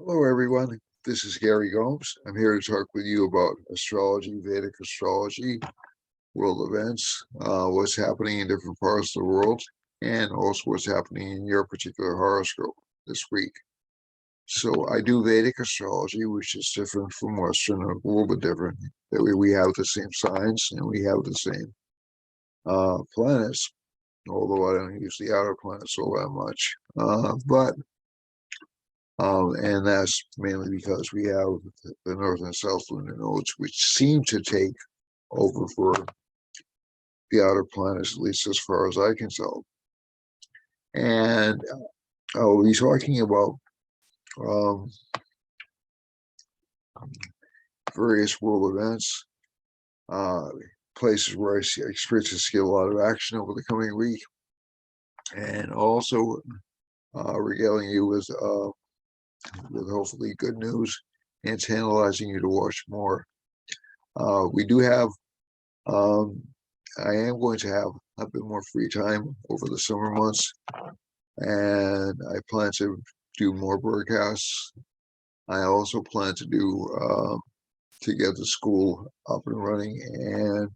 Hello, everyone. This is Gary Gomes. I'm here to talk with you about astrology, Vedic astrology, world events, what's happening in different parts of the world, and also what's happening in your particular horoscope this week. So I do Vedic astrology, which is different from Western, a little bit different. That way we have the same signs and we have the same planets, although I don't use the outer planets all that much. And that's mainly because we have the north and south lunar nodes, which seem to take over for the outer planets, at least as far as I can tell. And I'll be talking about um, various world events, uh, places where I expect to see a lot of action over the coming week, and also regaling you with hopefully good news and tantalizing you to watch more. We do have I am going to have a bit more free time over the summer months, and I plan to do more broadcasts. I also plan to do to get the school up and running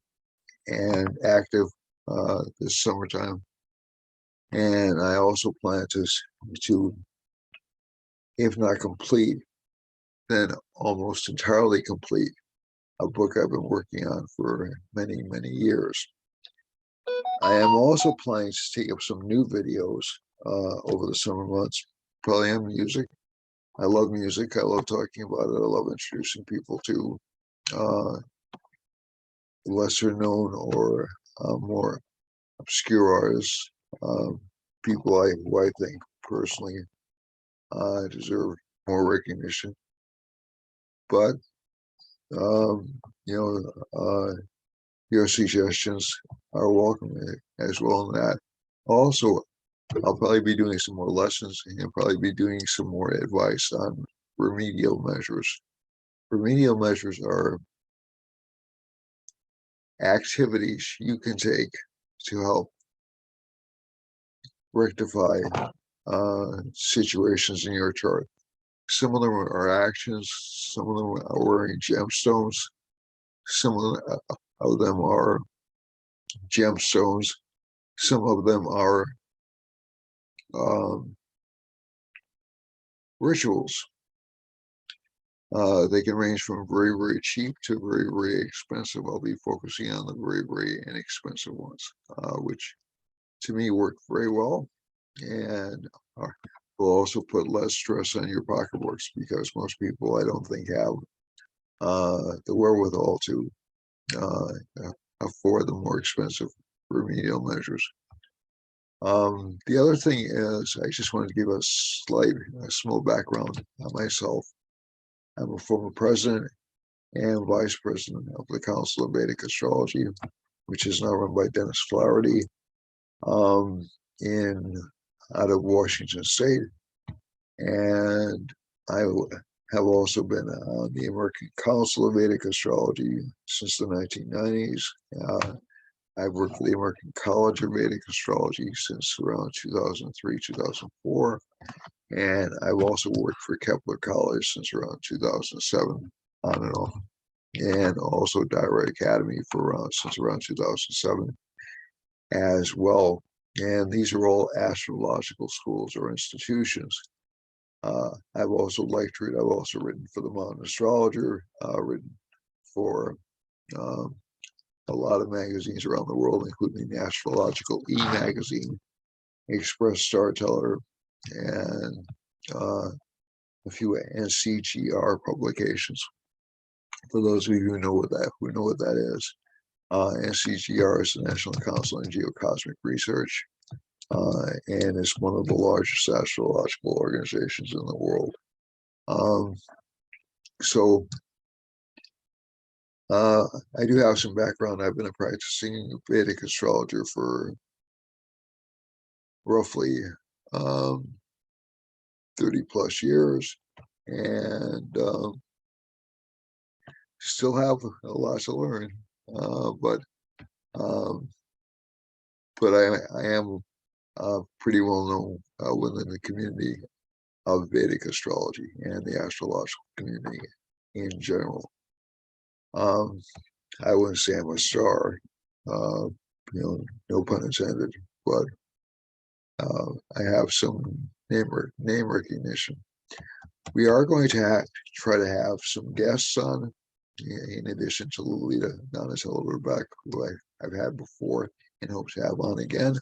and active this summertime. And I also plan to, if not complete, then almost entirely complete a book I've been working on for many, many years. I am also planning to take up some new videos over the summer months, probably on music. I love music. I love talking about it. I love introducing people to uh, lesser known or more obscure artists, people who I think personally deserve more recognition. But um, you your suggestions are welcome as well in that. Also, I'll probably be doing some more lessons and probably be doing some more advice on remedial measures. Remedial measures are activities you can take to help rectify situations in your chart. Some of them are actions, some of them are wearing gemstones, some of them are gemstones, some of them are um, rituals. They can range from very, very cheap to very, very expensive. I'll be focusing on the very, very inexpensive ones, which to me work very well and will also put less stress on your pocketbooks because most people I don't think have the wherewithal to afford the more expensive remedial measures. The other thing is I just wanted to give a small background on myself. I'm a former president and vice president of the Council of Vedic Astrology, which is now run by Dennis Flaherty in out of Washington State. And I have also been on the American Council of Vedic Astrology since the 1990s. I've worked for the American College of Vedic Astrology since around 2003, 2004. And I've also worked for Kepler College since around 2007, on and off. And also Direct Academy since around 2007 as well. And these are all astrological schools or institutions. I've also lectured. I've also written for the Modern Astrologer, written for a lot of magazines around the world, including the Astrological E magazine, Express Star Teller, and a few NCGR publications. For those of you who know what that is, NCGR is the National Council on Geocosmic Research, and it's one of the largest astrological organizations in the world. So I do have some background. I've been a practicing Vedic astrologer for roughly 30 plus years, and still have a lot to learn. But I am pretty well known within the community of Vedic astrology and the astrological community in general. I wouldn't say I'm a star, no pun intended, but I have some name recognition. We are going to try to have some guests on, in addition to Lolita Donatella Rebecca, who I've had before and hope to have on again.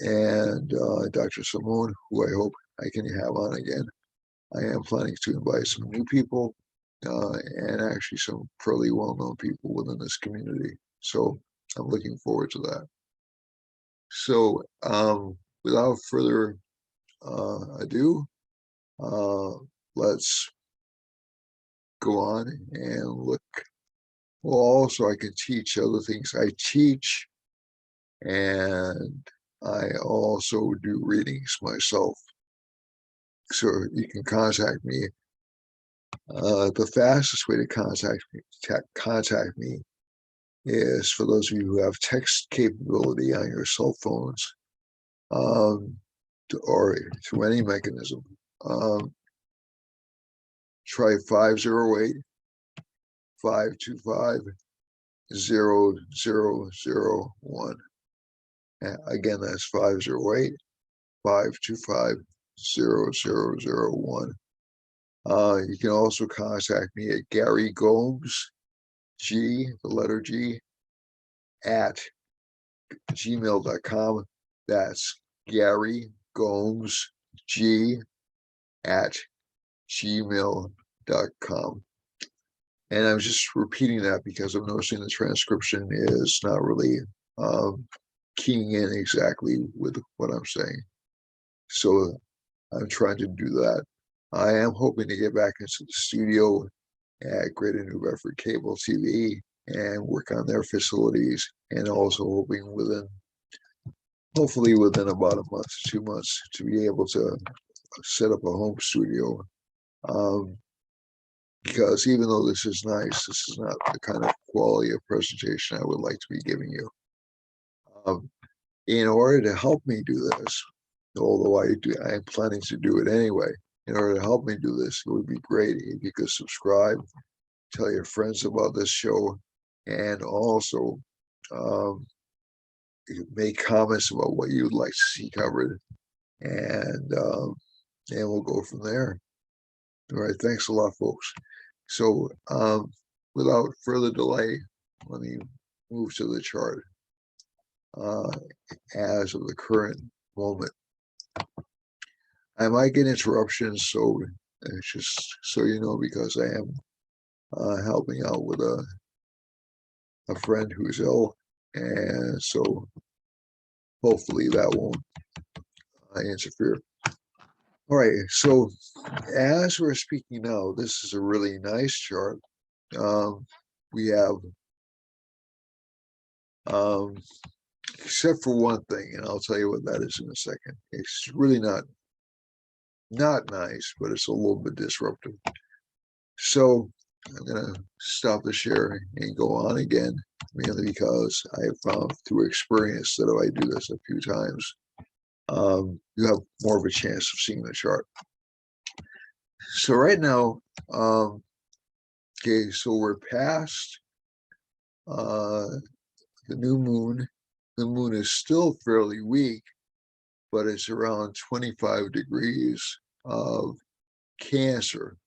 And Dr. Simone, who I hope I can have on again. I am planning to invite some new people and actually some fairly well-known people within this community. So I'm looking forward to that. So without further ado, let's go on and look. Well, also I can teach other things. I teach and I also do readings myself. So you can contact me. The fastest way to contact me is for those of you who have text capability on your cell phones, or through any mechanism. Try 508-525-0001. Again, that's 508-525-0001. You can also contact me at Gary Gomes, the letter G, at gmail.com. That's Gary Gomes G at gmail.com. And I'm just repeating that because I'm noticing the transcription is not really keying in exactly with what I'm saying. So I'm trying to do that. I am hoping to get back into the studio at Greater New Bedford Cable TV and work on their facilities, and also hoping hopefully within about a month to 2 months to be able to set up a home studio. Because even though this is nice, this is not the kind of quality of presentation I would like to be giving you. In order to help me do this, although I am planning to do it anyway, in order to help me do this, it would be great if you could subscribe, tell your friends about this show, and also make comments about what you'd like to see covered, and we'll go from there. All right, thanks a lot, folks. So without further delay, let me move to the chart as of the current moment. I might get interruptions, so it's just so you know, because I am helping out with a friend who's ill, and so hopefully that won't interfere. All right, so as we're speaking now, this is a really nice chart. We have, except for one thing, and I'll tell you what that is in a second. It's really not nice, but it's a little bit disruptive. So I'm gonna stop the share and go on again, mainly because I have found through experience that if I do this a few times, you have more of a chance of seeing the chart. So right now, okay, so we're past the new moon. The moon is still fairly weak, but it's around 25 degrees of Cancer.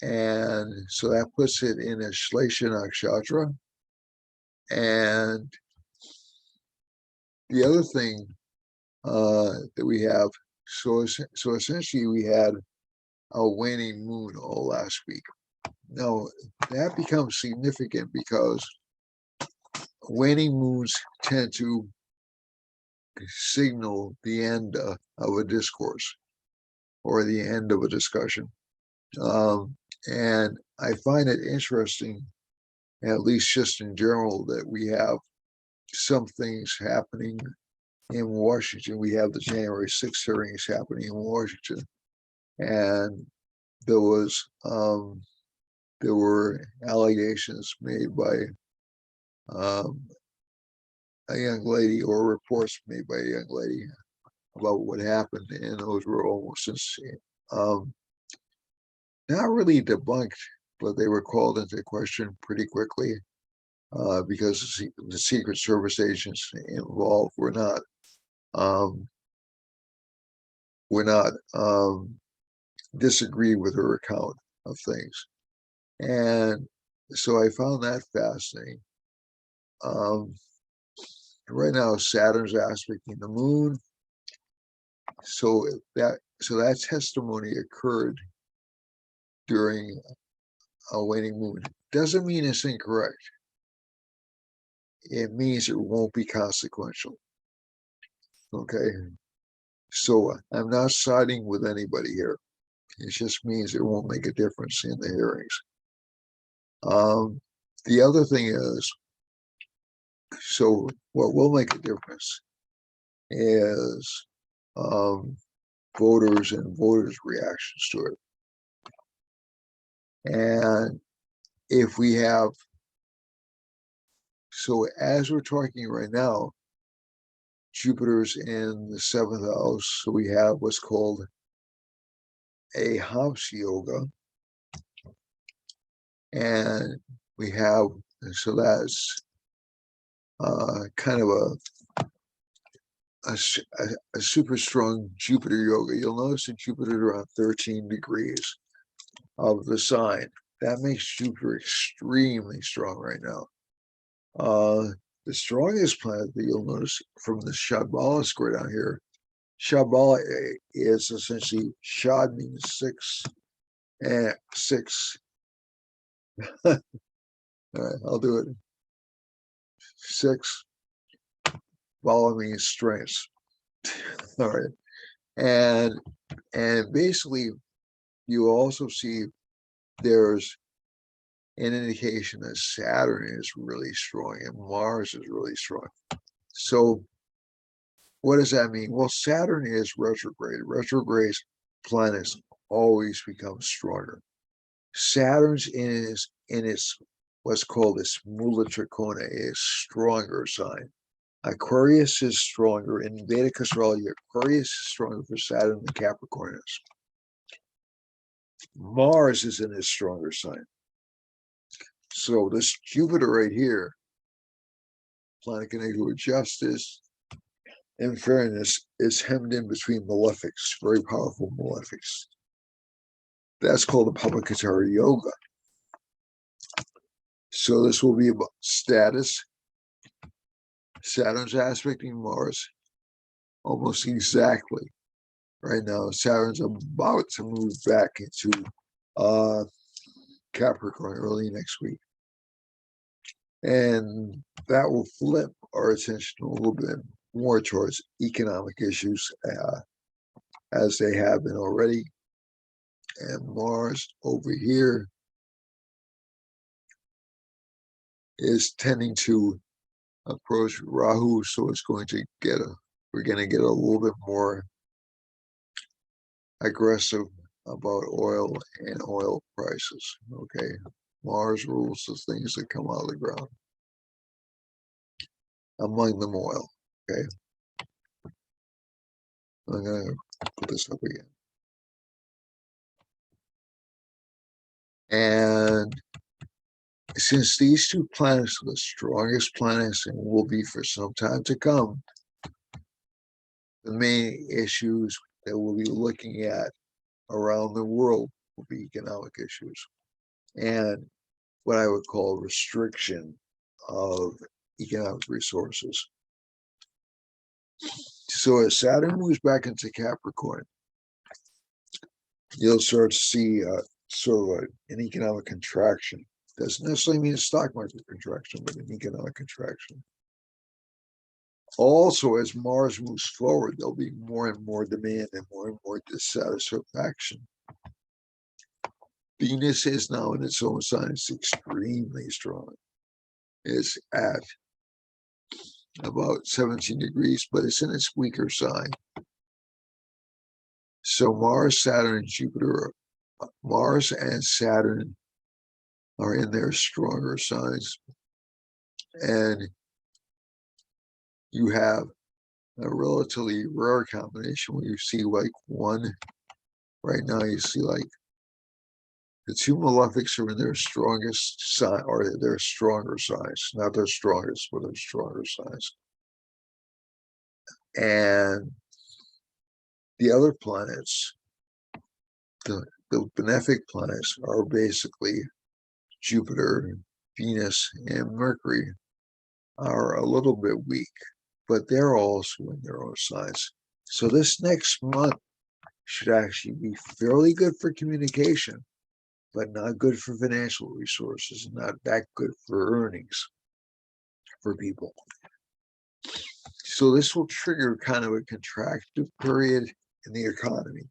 And so that puts it in a Shlesha Nakshatra. And the other thing that we have, so essentially we had a waning moon all last week. Now that becomes significant because waning moons tend to signal the end of a discourse or the end of a discussion. And I find it interesting, at least just in general, that we have some things happening in Washington. We have the January 6th hearings happening in Washington, and there were allegations made by a young lady, or reports made by a young lady, about what happened, and those were almost not really debunked, but they were called into question pretty quickly because the Secret Service agents involved were not disagree with her account of things. And so I found that fascinating. Right now, Saturn's aspecting the moon. So that testimony occurred during a waning moon. Doesn't mean it's incorrect. It means it won't be consequential. Okay. So I'm not siding with anybody here. It just means it won't make a difference in the hearings. The other thing is, so what will make a difference is voters and voters' reactions to it. And if we have, so as we're talking right now, Jupiter's in the 7th house, so we have what's called a house yoga. And we have, so that's kind of a super strong Jupiter yoga. You'll notice that Jupiter is around 13 degrees of the sign. That makes Jupiter extremely strong right now. The strongest planet that you'll notice from the Shadbala square down here, Shadbala is essentially, Shad means six, and six. All right, I'll do it. 6. Bala means strengths. All right, and basically, you also see there's an indication that Saturn is really strong and Mars is really strong. So what does that mean? Well, Saturn is retrograde. Retrograde planets always become stronger. Saturn's in its what's called its Mula Trikona, a stronger sign. Aquarius is stronger in Vedic astrology. Aquarius is stronger for Saturn than Capricorn is. Mars is in its stronger sign. So this Jupiter right here, planet connected with justice and fairness, is hemmed in between malefics, very powerful malefics. That's called the Pavakatara Yoga. So this will be about status. Saturn's aspecting Mars almost exactly. Right now, Saturn's about to move back into Capricorn early next week. And that will flip our attention a little bit more towards economic issues as they have been already. And Mars over here is tending to approach Rahu, so it's going to get we're going to get a little bit more aggressive about oil and oil prices. Okay, Mars rules the things that come out of the ground, among them oil. Okay, I'm going to put this up again. And since these two planets are the strongest planets and will be for some time to come, the main issues that we'll be looking at around the world will be economic issues and what I would call restriction of economic resources. So as Saturn moves back into Capricorn, you'll start to see sort of an economic contraction. Doesn't necessarily mean a stock market contraction, but an economic contraction. Also, as Mars moves forward, there'll be more and more demand and more dissatisfaction. Venus is now in its own sign. It's extremely strong. It's at about 17 degrees, but it's in its weaker sign. So Mars, Saturn, and Jupiter, Mars and Saturn are in their stronger signs. And you have a relatively rare combination where you see like one. Right now, you see like the two malefics are in their strongest sign, or their stronger signs, not their strongest, but their stronger signs. And the other planets, the benefic planets, are basically Jupiter, Venus, and Mercury are a little bit weak, but they're also in their own signs. So this next month should actually be fairly good for communication, but not good for financial resources, not that good for earnings for people. So this will trigger kind of a contractive period in the economy.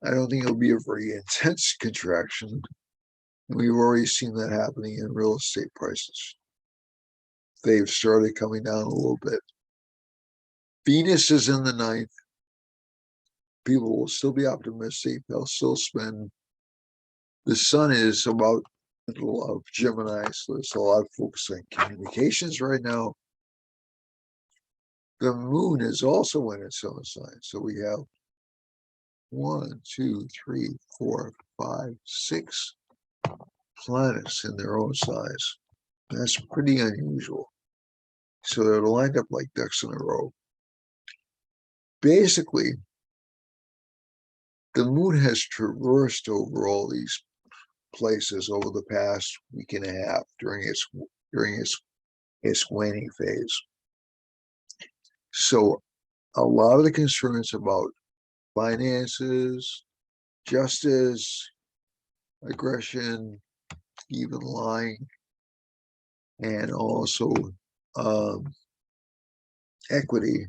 I don't think it'll be a very intense contraction. We've already seen that happening in real estate prices. They've started coming down a little bit. Venus is in the ninth. People will still be optimistic. They'll still spend. The sun is about the middle of Gemini, so there's a lot of focus on communications right now. The moon is also in its own sign. So we have 1, 2, 3, 4, 5, 6 planets in their own size. That's pretty unusual. So they're lined up like ducks in a row. Basically, the moon has traversed over all these places over the past week and a half during its waning phase. So a lot of the concerns about finances, justice, aggression, even lying, and also equity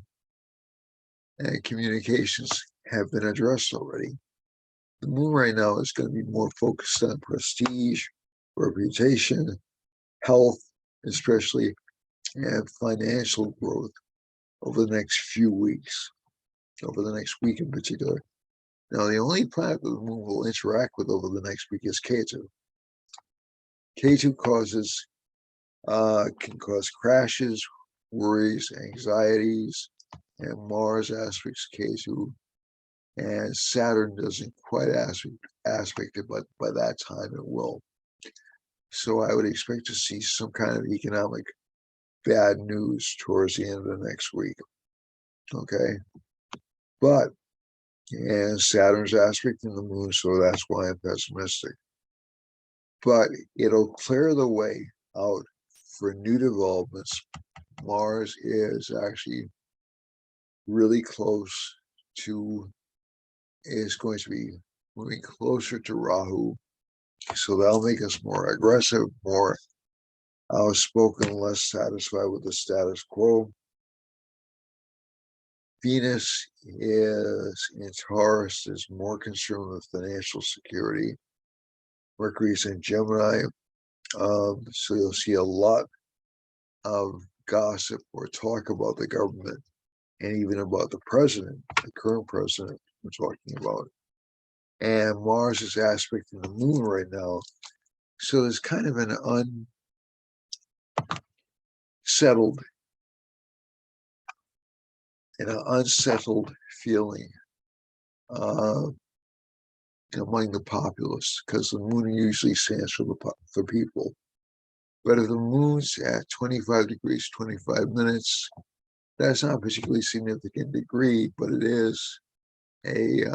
and communications have been addressed already. The moon right now is going to be more focused on prestige, reputation, health, especially, and financial growth over the next few weeks, over the next week in particular. Now, the only planet that the moon will interact with over the next week is Ketu. Ketu can cause crashes, worries, anxieties, and Mars aspects Ketu, and Saturn doesn't quite aspect it, but by that time it will. So I would expect to see some kind of economic bad news towards the end of the next week. Okay. But, and Saturn's aspecting the moon, so that's why I'm pessimistic. But it'll clear the way out for new developments. Mars is actually really close to, is going to be moving closer to Rahu. So that'll make us more aggressive, more outspoken, less satisfied with the status quo. Venus is in Taurus, is more concerned with financial security. Mercury is in Gemini, so you'll see a lot of gossip or talk about the government and even about the president, the current president we're talking about. And Mars is aspecting the moon right now. So there's kind of an unsettled feeling among the populace, because the moon usually stands for people. But if the moon's at 25 degrees, 25 minutes, that's not a particularly significant degree, but it is a,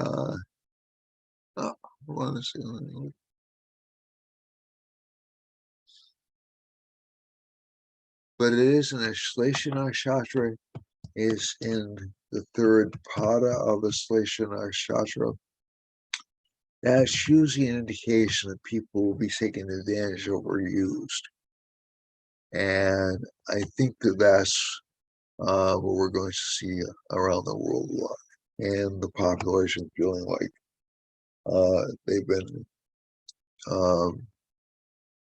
but it is an Ashlesha Nakshatra, is in the third pada of Ashlesha Nakshatra. That's usually an indication that people will be taken advantage of or used. And I think that that's what we're going to see around the world a lot. And the population feeling like they've been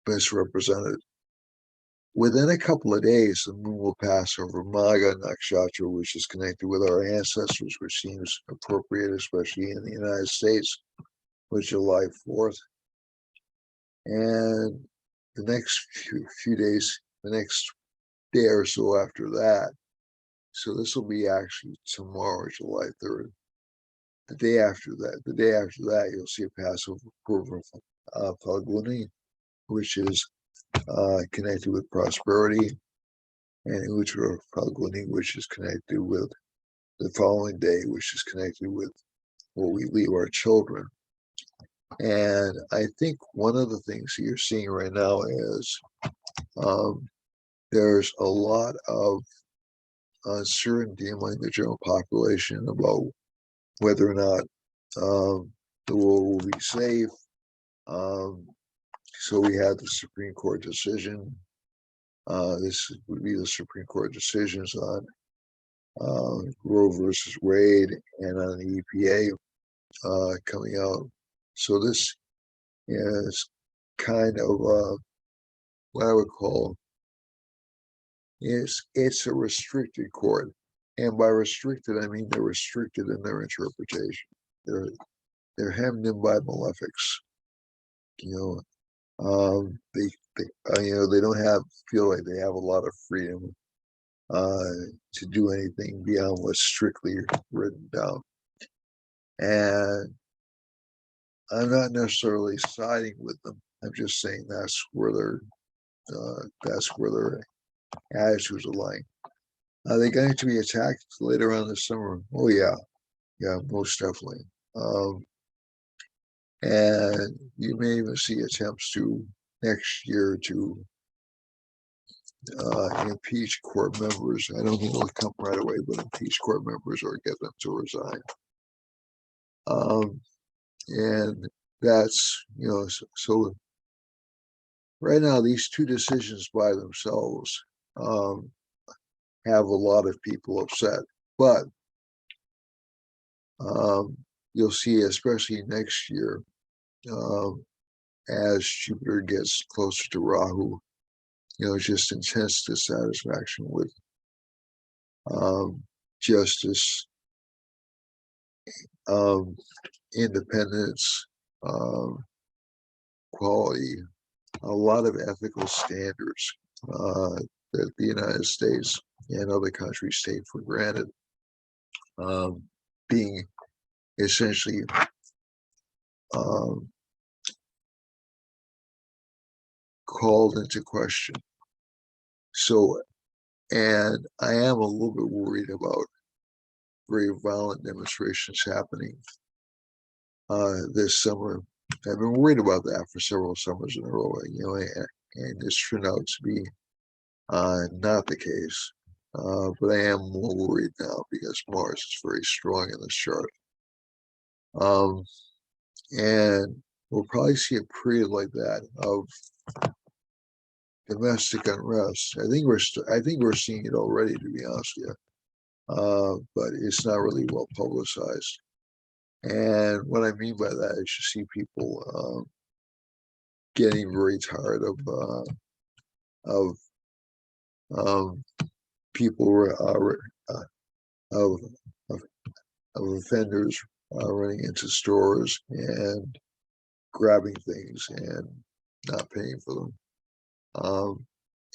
misrepresented. Within a couple of days, the moon will pass over Maga Nakshatra, which is connected with our ancestors, which seems appropriate, especially in the United States, with July 4th. And the next few days, the next day or so after that, So this will be actually tomorrow, July 3rd. The day after that, you'll see a passive over Falguni, which is connected with prosperity, and Uttara Falguni, which is connected with the following day, which is connected with where we leave our children. And I think one of the things you're seeing right now is there's a lot of uncertainty among the general population about whether or not the world will be safe. So we had the Supreme Court decision. This would be the Supreme Court decisions on Roe versus Wade and on the EPA coming out. So this is kind of what I would call it's a restricted court, and by restricted I mean they're restricted in their interpretation. They're hemmed in by malefics. They they don't feel like they have a lot of freedom to do anything beyond what's strictly written down. And I'm not necessarily siding with them. I'm just saying that's where their attitudes are lying. Are they going to be attacked later on this summer? Oh yeah, most definitely. And you may even see attempts to next year to impeach court members. I don't think it'll come right away, but impeach court members or get them to resign. And that's, so right now, these two decisions by themselves have a lot of people upset. But you'll see, especially next year, as Jupiter gets closer to Rahu, just intense dissatisfaction with justice, independence, quality, a lot of ethical standards that the United States and other countries take for granted, being essentially called into question. So, and I am a little bit worried about very violent demonstrations happening this summer. I've been worried about that for several summers in a row, and this turned out to be not the case. But I am more worried now because Mars is very strong in this chart. And we'll probably see a period like that of domestic unrest. I think we're seeing it already, to be honest with you. But it's not really well publicized. And what I mean by that is you see people getting very tired of people of offenders running into stores and grabbing things and not paying for them.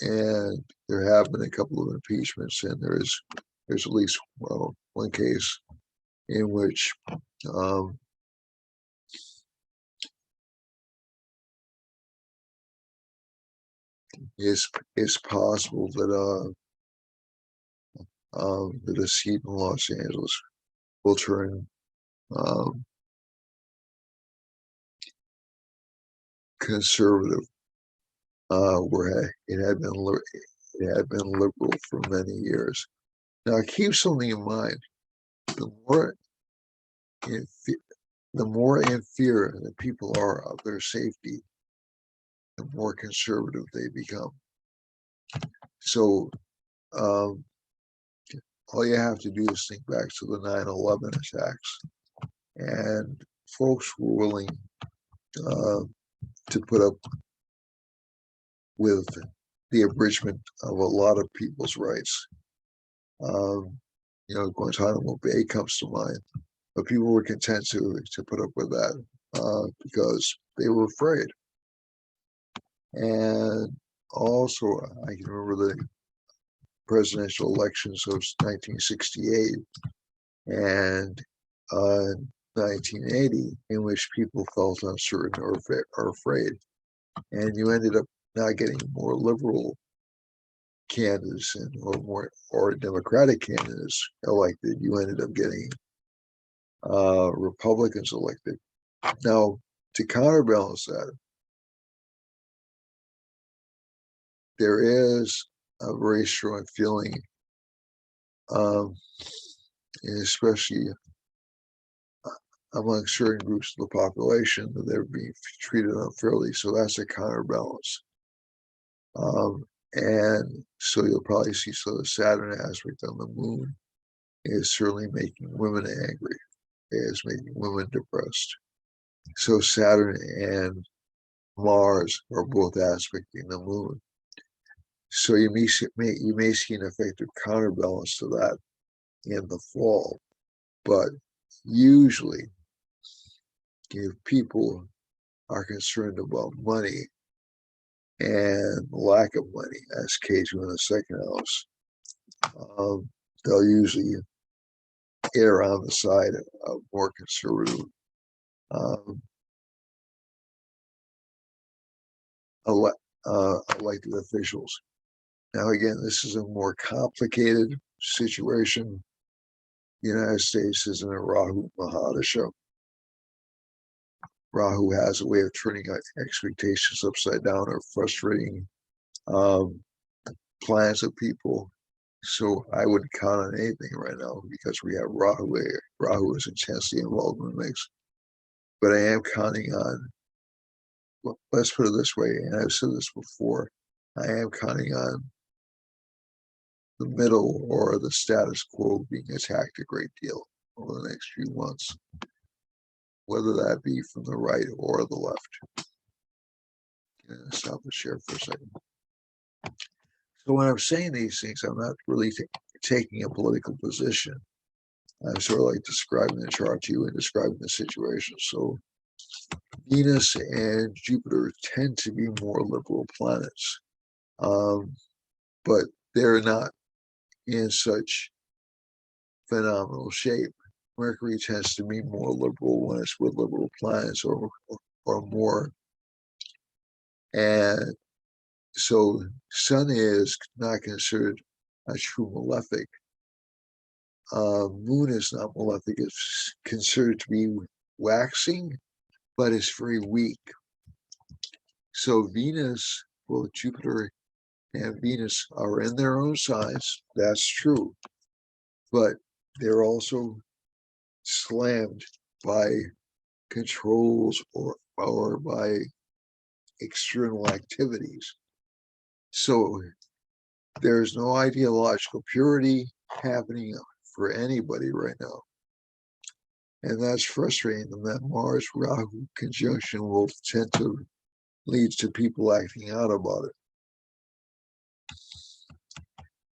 And there have been a couple of impeachments, and there's at least one case in which it's possible that a seat in Los Angeles will turn conservative, where it had been liberal for many years. Now, keep something in mind: the more in fear that people are of their safety, the more conservative they become. So, all you have to do is think back to the 9/11 attacks, and folks were willing to put up with the abridgment of a lot of people's rights. Guantanamo Bay comes to mind, but people were content to put up with that because they were afraid. And also, I can remember presidential elections of 1968 and 1980, in which people felt uncertain or afraid. And you ended up not getting more liberal candidates or Democratic candidates elected. You ended up getting Republicans elected. Now, to counterbalance that, there is a very strong feeling, especially among certain groups of the population, that they're being treated unfairly. So that's a counterbalance. And so you'll probably see, so the Saturn aspect on the moon is certainly making women angry, is making women depressed. So Saturn and Mars are both aspecting the moon. So you may see an effective counterbalance to that in the fall. But usually, if people are concerned about money and lack of money, as K2 in the second house, they'll usually err on the side of more conservative elected officials. Now, again, this is a more complicated situation. The United States is in a Rahu Mahadasha. Rahu has a way of turning expectations upside down or frustrating plans of people. So I wouldn't count on anything right now because we have Rahu. Rahu is intensely involved in the mix. But I am counting on, well, let's put it this way, and I've said this before, I am counting on the middle or the status quo being attacked a great deal over the next few months, whether that be from the right or the left. Stop the share for a second. So when I'm saying these things, I'm not really taking a political position. I'm sort of like describing the chart to you and describing the situation. So Venus and Jupiter tend to be more liberal planets, but they're not in such phenomenal shape. Mercury tends to be more liberal when it's with liberal planets or more. And so Sun is not considered a true malefic. Moon is not malefic. It's considered to be waxing, but it's very weak. So Venus, both Jupiter and Venus are in their own signs. That's true. But they're also slammed by controls or by external activities. So there's no ideological purity happening for anybody right now. And that's frustrating them. That Mars Rahu conjunction will tend to lead to people acting out about it.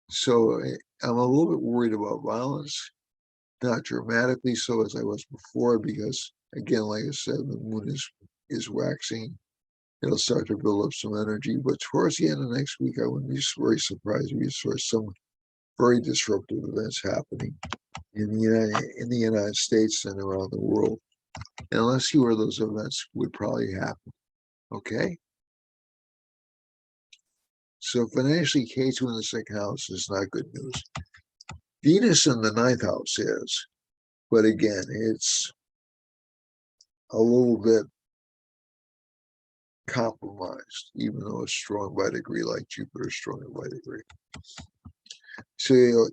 So I'm a little bit worried about violence, not dramatically so as I was before, because again, like I said, the moon is waxing. It'll start to build up some energy, but towards the end of next week, I wouldn't be very surprised if we saw some very disruptive events happening in the United States and around the world. And let's see where those events would probably happen. Okay. So financially, K2 in the second house is not good news. Venus in the ninth house is, but again, it's a little bit compromised, even though it's strong by degree, like Jupiter is strong by degree. So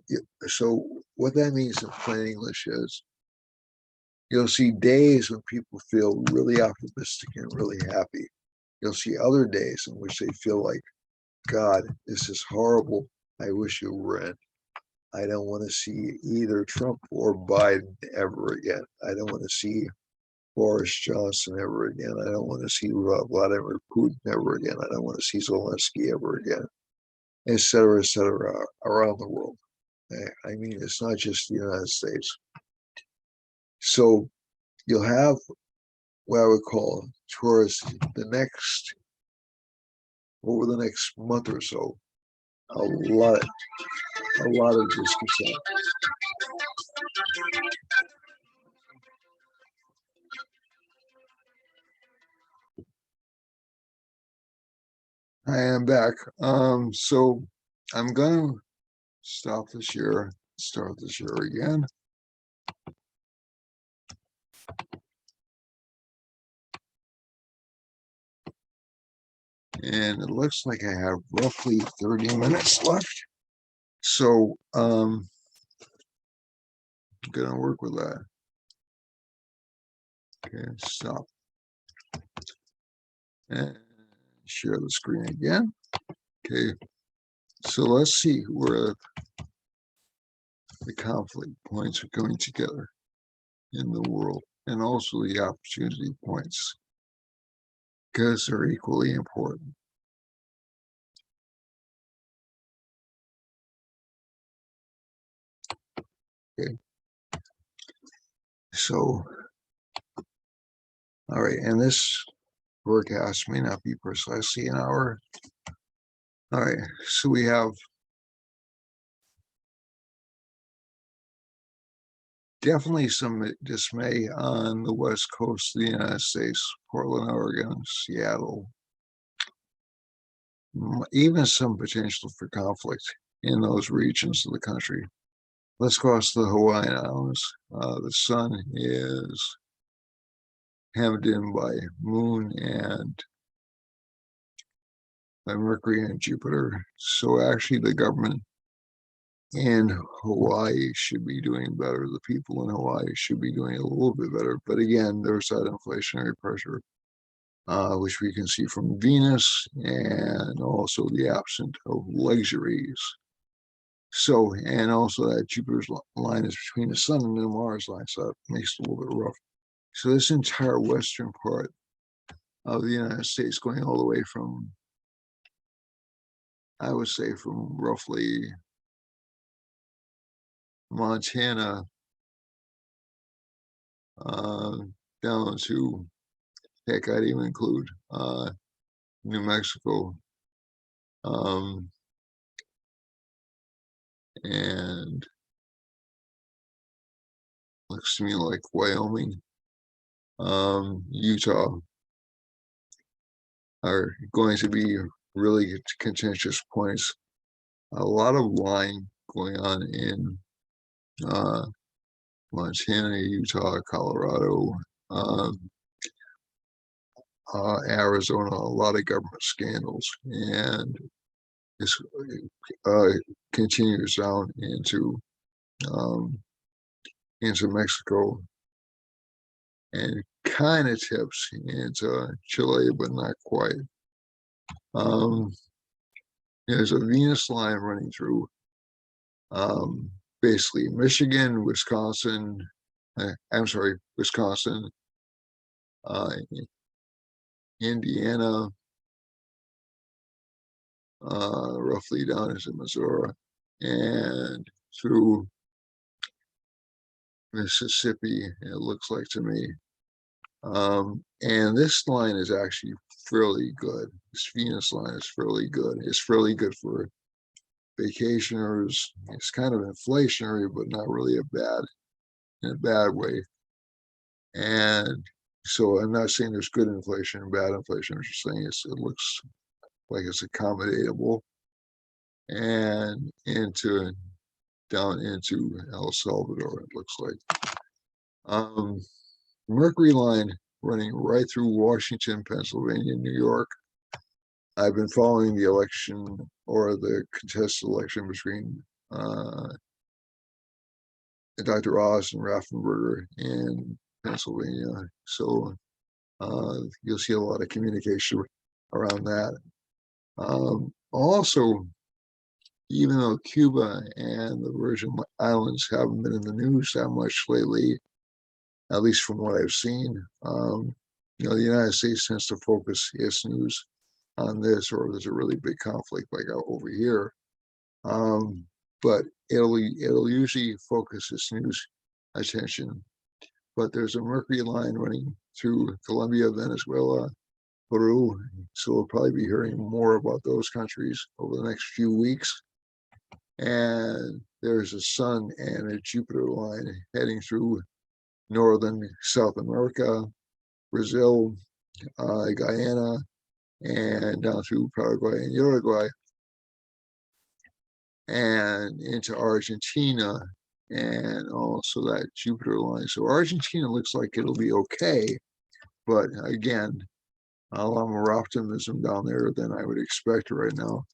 what that means in plain English is you'll see days when people feel really optimistic and really happy. You'll see other days in which they feel like, God, this is horrible. I wish it were in. I don't want to see either Trump or Biden ever again. I don't want to see Boris Johnson ever again. I don't want to see Vladimir Putin ever again. I don't want to see Zelensky ever again, et cetera, around the world. I mean, it's not just the United States. So you'll have what I would call towards over the next month or so, a lot, a lot of discontent. I am back. So I'm gonna stop the share, start the share again. And it looks like I have roughly 30 minutes left. So I'm gonna work with that. Okay, stop. And share the screen again. Okay, so let's see where the conflict points are coming together in the world, and also the opportunity points, because they're equally important. Okay, so all right, and this forecast may not be precisely an hour. All right, so we have definitely some dismay on the west coast of the United States, Portland, Oregon, Seattle, even some potential for conflict in those regions of the country. Let's cross the Hawaiian Islands. The sun is hemmed in by Moon and by Mercury and Jupiter. So actually the government in Hawaii should be doing better. The people in Hawaii should be doing a little bit better. But again, there's that inflationary pressure, which we can see from Venus, and also the absence of luxuries. So, and also that Jupiter's line is between the sun and the Mars line, so that makes it a little bit rough. So this entire western part of the United States, going all the way from, I would say, from roughly Montana down to, heck, I'd even include New Mexico, and looks to me like Wyoming, Utah are going to be really contentious points. A lot of lying going on in Montana, Utah, Colorado, Arizona, a lot of government scandals, and this continues down into Mexico, and kind of tips into Chile, but not quite. There's a Venus line running through basically Michigan, Wisconsin, Wisconsin, Indiana, roughly down into Missouri, and through Mississippi, it looks like to me. And this line is actually fairly good. This Venus line is fairly good. It's fairly good for vacationers. It's kind of inflationary, but not really in a bad way. And so I'm not saying there's good inflation and bad inflation. I'm just saying it looks like it's accommodatable, and down into El Salvador, it looks like. Mercury line running right through Washington, Pennsylvania, New York. I've been following the election, or the contested election between Dr. Oz and Raffensperger in Pennsylvania. So you'll see a lot of communication around that. Also, even though Cuba and the Virgin Islands haven't been in the news that much lately, at least from what I've seen, the United States tends to focus its news on this, or there's a really big conflict like over here. But it'll usually focus its news attention. But there's a Mercury line running through Colombia, Venezuela, Peru. So we'll probably be hearing more about those countries over the next few weeks. And there's a Sun and a Jupiter line heading through northern South America, Brazil, Guyana, and down through Paraguay and Uruguay, and into Argentina, and also that Jupiter line. So Argentina looks like it'll be okay, but again, a lot more optimism down there than I would expect right now.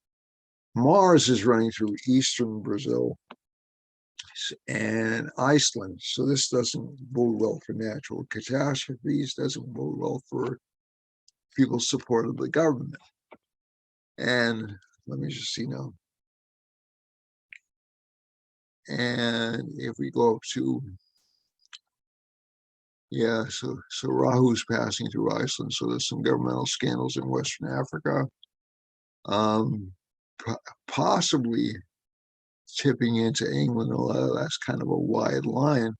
Mars is running through eastern Brazil and Iceland. So this doesn't bode well for natural catastrophes, doesn't bode well for people's support of the government. And let me just see now. And if we go up to, yeah, so Rahu's passing through Iceland. So there's some governmental scandals in Western Africa. Possibly tipping into England, although that's kind of a wide line.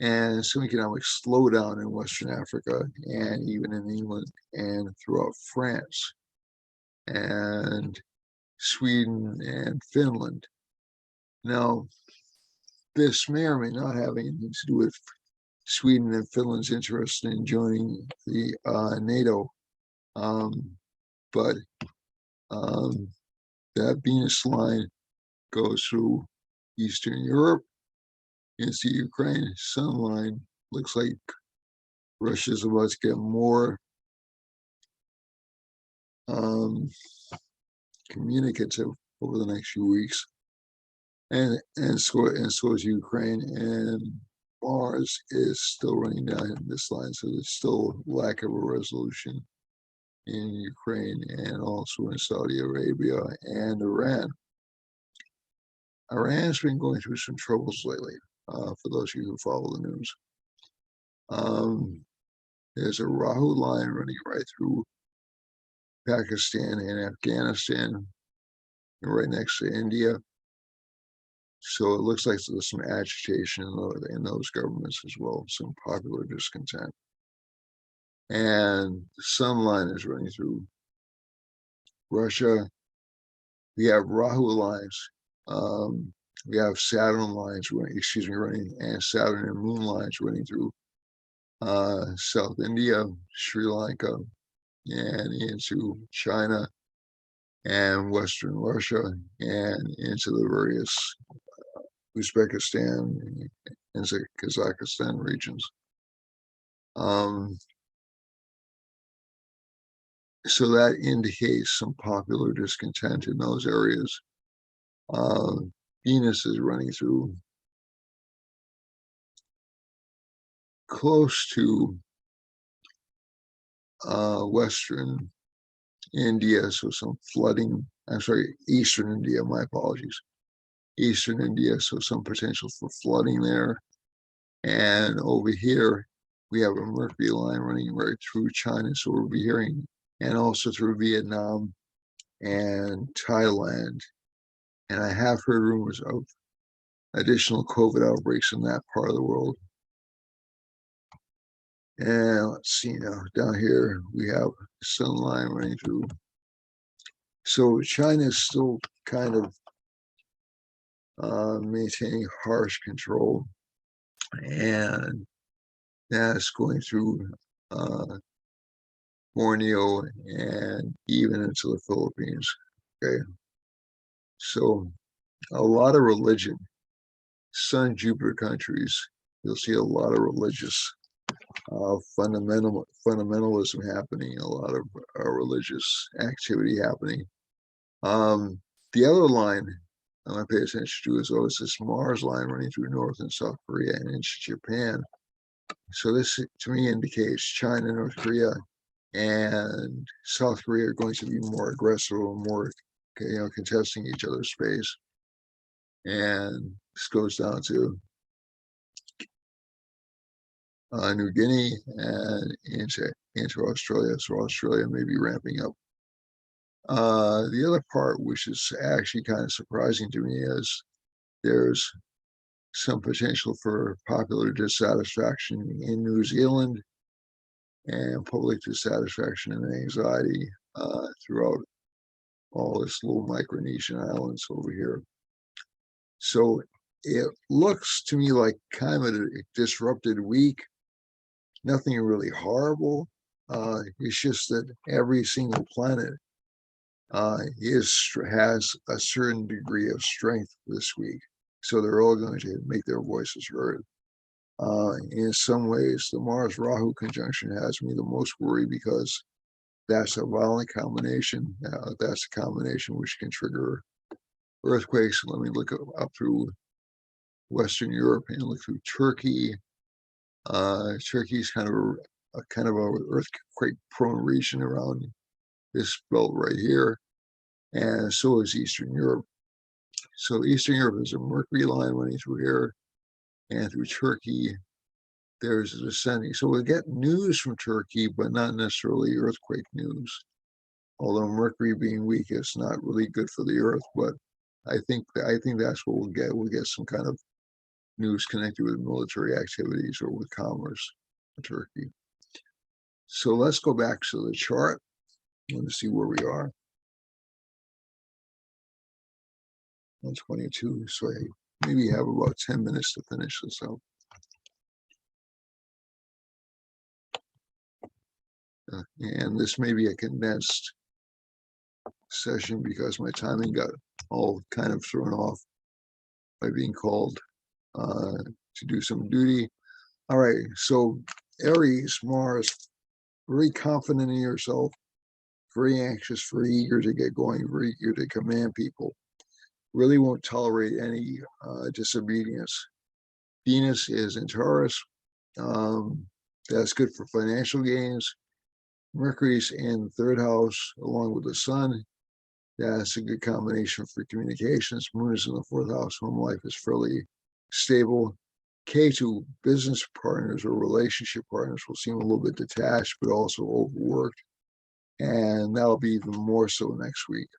And some economic slowdown in Western Africa and even in England and throughout France and Sweden and Finland. Now, this may or may not have anything to do with Sweden and Finland's interest in joining the NATO, but that Venus line goes through Eastern Europe into Ukraine. Sun line looks like Russia's about to get more communicative over the next few weeks, and so is Ukraine, and Mars is still running down this line, so there's still lack of a resolution in Ukraine and also in Saudi Arabia and Iran. Iran's been going through some troubles lately, for those of you who follow the news. There's a Rahu line running right through Pakistan and Afghanistan, and right next to India. So it looks like there's some agitation in those governments as well, some popular discontent. And the Sun line is running through Russia. We have Rahu lines. We have Saturn lines running, and Saturn and Moon lines running through South India, Sri Lanka, and into China and Western Russia, and into the various Uzbekistan and Kazakhstan regions. So that indicates some popular discontent in those areas. Venus is running through close to Western India, so some flooding. I'm sorry, Eastern India, my apologies. Eastern India, so some potential for flooding there. And over here, we have a Mercury line running right through China, so we'll be hearing, and also through Vietnam and Thailand. And I have heard rumors of additional COVID outbreaks in that part of the world. And let's see now, down here, we have Sun line running through. So China is still kind of maintaining harsh control, and that's going through Borneo and even into the Philippines. Okay, so a lot of religion. Sun Jupiter countries, you'll see a lot of religious fundamentalism happening, a lot of religious activity happening. The other line I want to pay attention to is always this Mars line running through North and South Korea and into Japan. So this, to me, indicates China, North Korea, and South Korea are going to be more aggressive and more, contesting each other's space. And this goes down to New Guinea and into Australia. So Australia may be ramping up. The other part, which is actually kind of surprising to me, is there's some potential for popular dissatisfaction in New Zealand and public dissatisfaction and anxiety throughout all this little Micronesian islands over here. So it looks to me like kind of a disrupted week. Nothing really horrible. It's just that every single planet has a certain degree of strength this week. So they're all going to make their voices heard. In some ways, the Mars-Rahu conjunction has me the most worried because that's a violent combination. That's a combination which can trigger earthquakes. Let me look up through Western Europe and look through Turkey. Turkey's kind of a earthquake-prone region around this belt right here, and so is Eastern Europe. So Eastern Europe is a Mercury line running through here, and through Turkey, there's a descending. So we'll get news from Turkey, but not necessarily earthquake news. Although Mercury being weak is not really good for the Earth, but I think that's what we'll get. We'll get some kind of news connected with military activities or with commerce in Turkey. So let's go back to the chart and see where we are. 122. So I maybe have about 10 minutes to finish this up. And this may be a condensed session because my timing got all kind of thrown off by being called to do some duty. All right, so Aries, Mars, very confident in yourself, very anxious, very eager to get going, very eager to command people. Really won't tolerate any disobedience. Venus is in Taurus. That's good for financial gains. Mercury's in the third house along with the sun. That's a good combination for communications. Moon is in the fourth house. Home life is fairly stable. K2, business partners or relationship partners will seem a little bit detached, but also overworked. And that'll be even more so next week.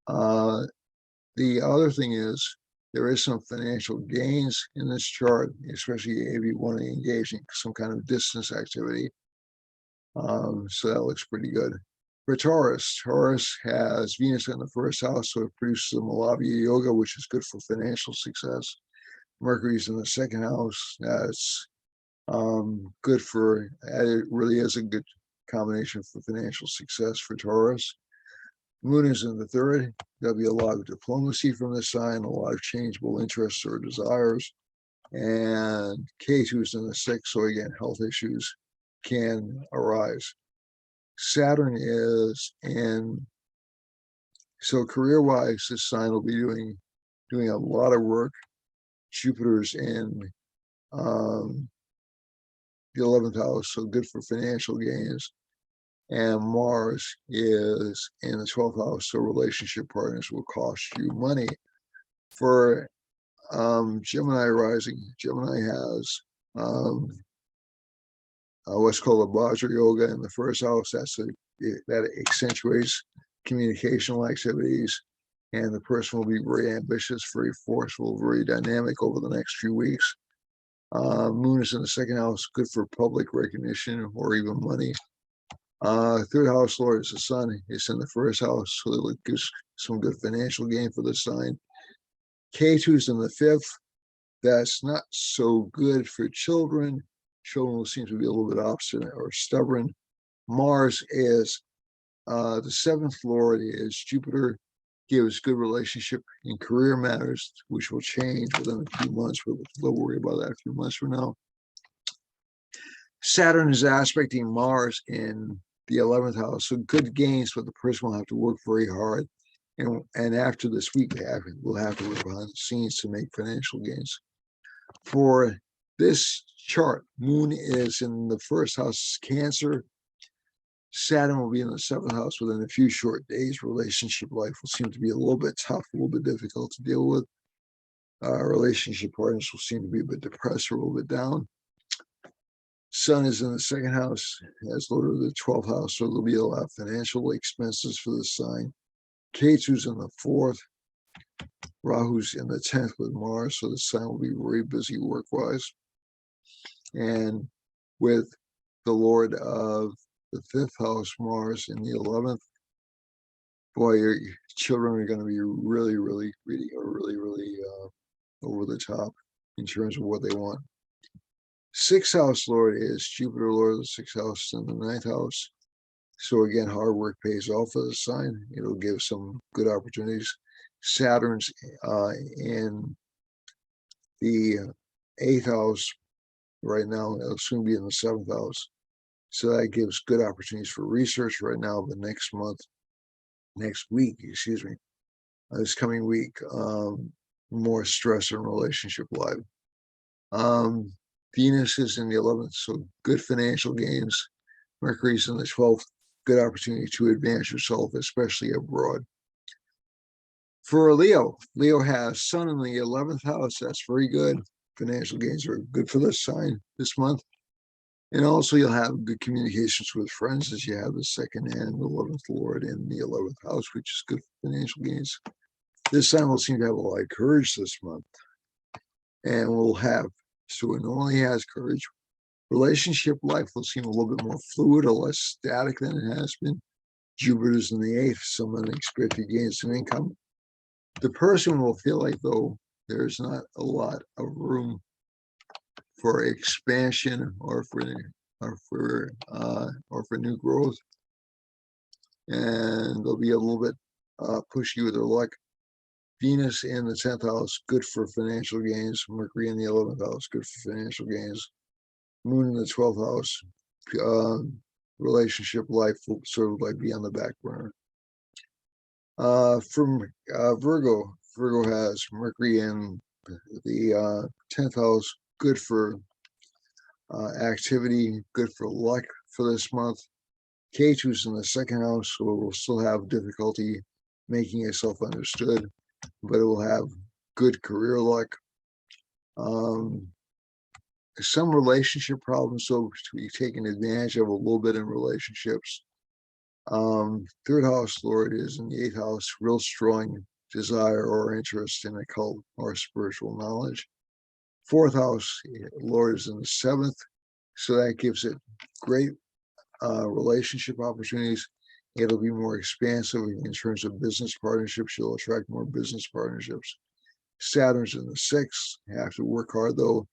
The other thing is there is some financial gains in this chart, especially if you want to engage in some kind of distance activity. So that looks pretty good. For Taurus, Taurus has Venus in the first house, so it produces the Malavya Yoga, which is good for financial success. Mercury's in the second house. That's good for, it really is a good combination for financial success for Taurus. Moon is in the third. There'll be a lot of diplomacy from this sign, a lot of changeable interests or desires. And K2 is in the sixth, so again, health issues can arise. Saturn is in, so career-wise, this sign will be doing a lot of work. Jupiter's in the 11th house, so good for financial gains. And Mars is in the 12th house, so relationship partners will cost you money. For Gemini rising, Gemini has what's called a Vajra Yoga in the first house. That accentuates communicational activities, and the person will be very ambitious, very forceful, very dynamic over the next few weeks. Moon is in the second house, good for public recognition or even money. Third house lord is the sun. It's in the first house, so it gives some good financial gain for the sign. K2 is in the fifth. That's not so good for children. Children seem to be a little bit obstinate or stubborn. Mars is the seventh lord is Jupiter, gives good relationship in career matters, which will change within a few months. We'll worry about that a few months from now. Saturn is aspecting Mars in the 11th house, so good gains, but the person will have to work very hard. And after this week, we'll have to work behind the scenes to make financial gains. For this chart, Moon is in the first house, Cancer. Saturn will be in the seventh house within a few short days. Relationship life will seem to be a little bit tough, a little bit difficult to deal with. Relationship partners will seem to be a bit depressed or a little bit down. Sun is in the second house as lord of the 12th house, so there'll be a lot of financial expenses for this sign. Ketu's in the fourth. Rahu's in the 10th with Mars, so the sign will be very busy work-wise. And with the Lord of the 5th house, Mars, in the 11th. Boy, your children are going to be really, really greedy, or really, really over the top in terms of what they want. 6th house Lord is Jupiter, Lord of the 6th house, in the 9th house. So again, hard work pays off for the sign. It'll give some good opportunities. Saturn's in the 8th house right now. It'll soon be in the 7th house. So that gives good opportunities for research right now. But next week, excuse me, this coming week, more stress in relationship life. Venus is in the 11th, so good financial gains. Mercury's in the 12th, good opportunity to advance yourself, especially abroad. For Leo, Leo has Sun in the 11th house. That's very good. Financial gains are good for this sign this month. And also you'll have good communications with friends, as you have the 2nd and 11th Lord in the 11th house, which is good for financial gains. This sign will seem to have a lot of courage this month. And will have, so it normally has courage. Relationship life will seem a little bit more fluid or less static than it has been. Jupiter's in the 8th, some unexpected gains in income. The person will feel like, though, there's not a lot of room for expansion or for new growth, and they'll be a little bit pushy with their luck. Venus in the 10th house, good for financial gains. Mercury in the 11th house, good for financial gains. Moon in the 12th house, relationship life will sort of like be on the back burner. From Virgo has Mercury in the 10th house, good for activity, good for luck for this month. Ketu's in the 2nd house, so it will still have difficulty making itself understood, but it will have good career luck. Some relationship problems, so to be taken advantage of a little bit in relationships. 3rd house Lord is in the 8th house, real strong desire or interest in occult or spiritual knowledge. 4th house Lord is in the 7th, so that gives it great relationship opportunities. It'll be more expansive in terms of business partnerships. You'll attract more business partnerships. Saturn's in the 6th. You have to work hard, though.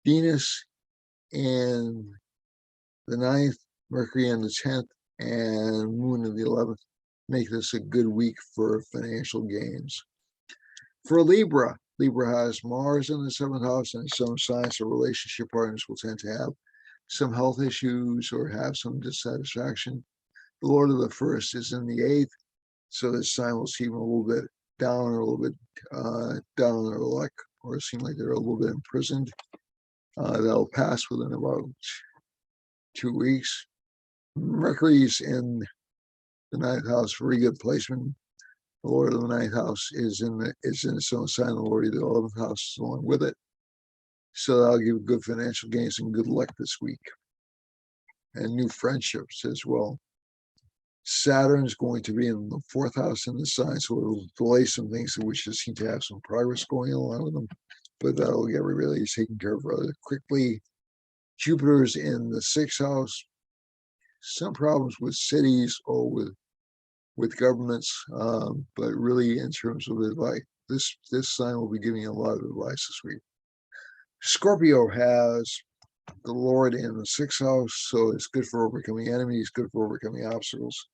Venus in the 9th, Mercury in the 10th, and Moon in the 11th make this a good week for financial gains. For Libra, Libra has Mars in the 7th house, and some signs of relationship partners will tend to have some health issues or have some dissatisfaction. The Lord of the 1st is in the 8th, so this sign will seem a little bit down or a little bit down on their luck, or seem like they're a little bit imprisoned. That'll pass within about 2 weeks. Mercury's in the 9th house, very good placement. The Lord of the 9th house is in its own sign. The Lord of the 11th house is along with it. So that'll give good financial gains and good luck this week. And new friendships as well. Saturn's going to be in the 4th house in the sign, so it'll delay some things which just seem to have some progress going along with them. But that'll get really taken care of rather quickly. Jupiter's in the 6th house. Some problems with cities or with governments, but really in terms of advice, this sign will be giving a lot of advice this week. Scorpio has the Lord in the 6th house, so it's good for overcoming enemies, good for overcoming obstacles.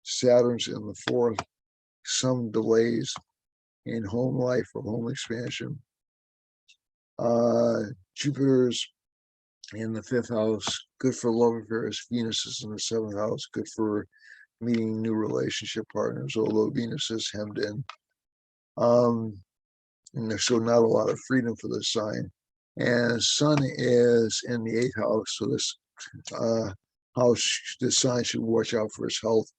Saturn's in the 4th, some delays in home life or home expansion. Jupiter's in the 5th house, good for love affairs. Venus is in the 7th house, good for meeting new relationship partners, although Venus is hemmed in. And there's so not a lot of freedom for this sign. And Sun is in the 8th house, so this this sign should watch out for his health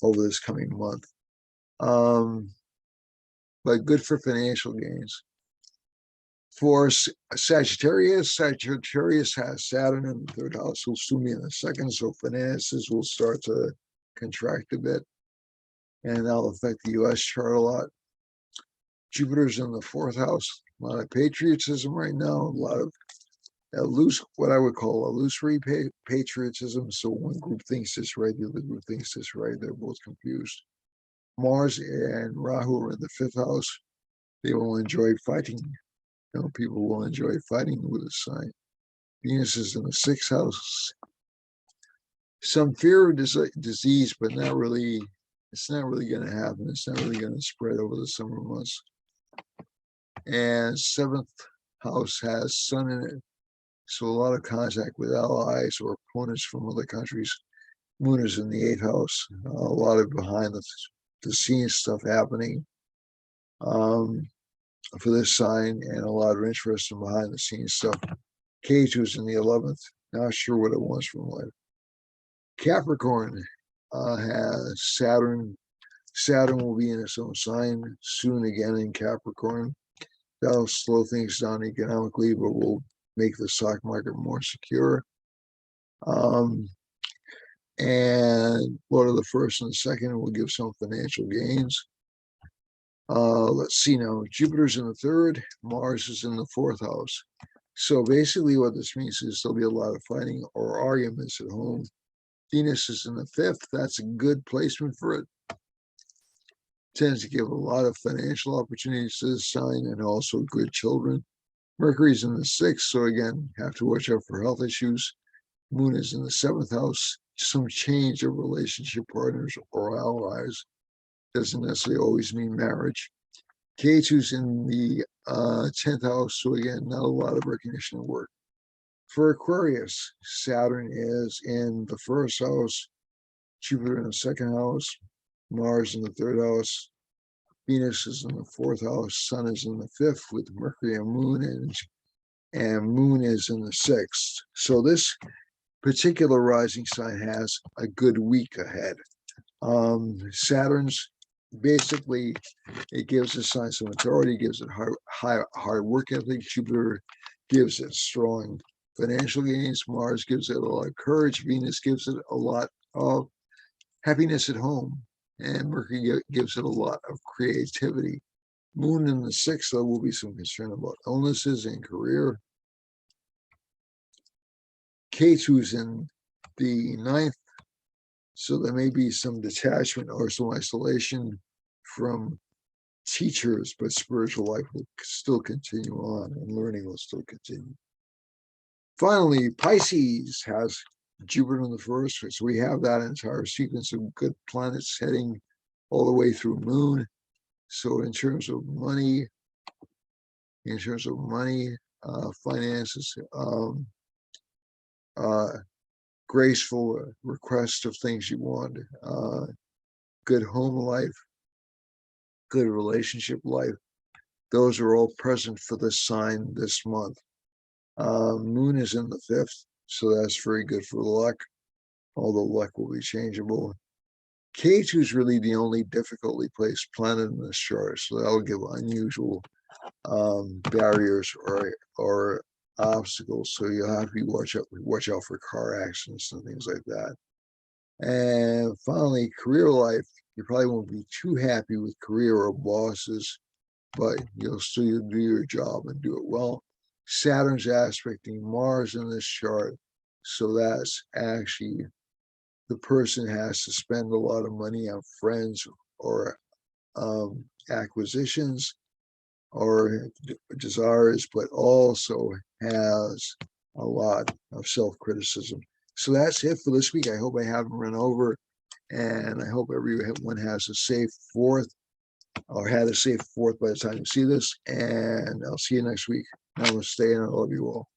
over this coming month. But good for financial gains. For Sagittarius has Saturn in the 3rd house, will soon be in the 2nd, so finances will start to contract a bit, and that'll affect the U.S. chart a lot. Jupiter's in the 4th house, a lot of patriotism right now, a lot of what I would call illusory patriotism. So one group thinks this right, the other group thinks this right. They're both confused. Mars and Rahu are in the fifth house. They will enjoy fighting. People will enjoy fighting with the sign. Venus is in the sixth house. Some fear of disease, but not really. It's not really going to happen. It's not really going to spread over the summer months. And seventh house has Sun in it, so a lot of contact with allies or opponents from other countries. Moon is in the eighth house. A lot of behind the scenes stuff happening for this sign, and a lot of interest in behind the scenes stuff. Ketu is in the 11th. Not sure what it wants from life. Capricorn has Saturn. Saturn will be in its own sign soon again in Capricorn. That'll slow things down economically, but will make the stock market more secure. And what are the first and the second will give some financial gains. Let's see now. Jupiter's in the third. Mars is in the fourth house. So basically what this means is there'll be a lot of fighting or arguments at home. Venus is in the fifth. That's a good placement for it. Tends to give a lot of financial opportunities to this sign and also good children. Mercury's in the sixth, so again, have to watch out for health issues. Moon is in the seventh house. Some change of relationship partners or allies. Doesn't necessarily always mean marriage. Ketu's in the 10th house, so again, not a lot of recognition of work. For Aquarius, Saturn is in the first house, Jupiter in the second house, Mars in the third house, Venus is in the fourth house, Sun is in the fifth with Mercury and Moon, and Moon is in the sixth. So this particular rising sign has a good week ahead. Saturn's basically, it gives the sign some authority, gives it hard work ethic. Jupiter gives it strong financial gains. Mars gives it a lot of courage. Venus gives it a lot of happiness at home. And Mercury gives it a lot of creativity. Moon in the sixth, there will be some concern about illnesses and career. Ketu's in the ninth, so there may be some detachment or some isolation from teachers, but spiritual life will still continue on and learning will still continue. Finally, Pisces has Jupiter in the first, so we have that entire sequence of good planets heading all the way through Moon. So in terms of money, finances, graceful request of things you want, good home life, good relationship life, those are all present for this sign this month. Moon is in the fifth, so that's very good for luck, although luck will be changeable. Ketu is really the only difficultly placed planet in this chart, so that'll give unusual barriers or obstacles. So you'll have to watch out for car accidents and things like that. And finally, career life. You probably won't be too happy with career or bosses, but you'll still do your job and do it well. Saturn's aspecting Mars in this chart, so that's actually the person has to spend a lot of money on friends or acquisitions or desires, but also has a lot of self-criticism. So that's it for this week. I hope I haven't run over, and I hope everyone has a safe 4th or had a safe 4th by the time you see this, and I'll see you next week. Namaste, and I love you all.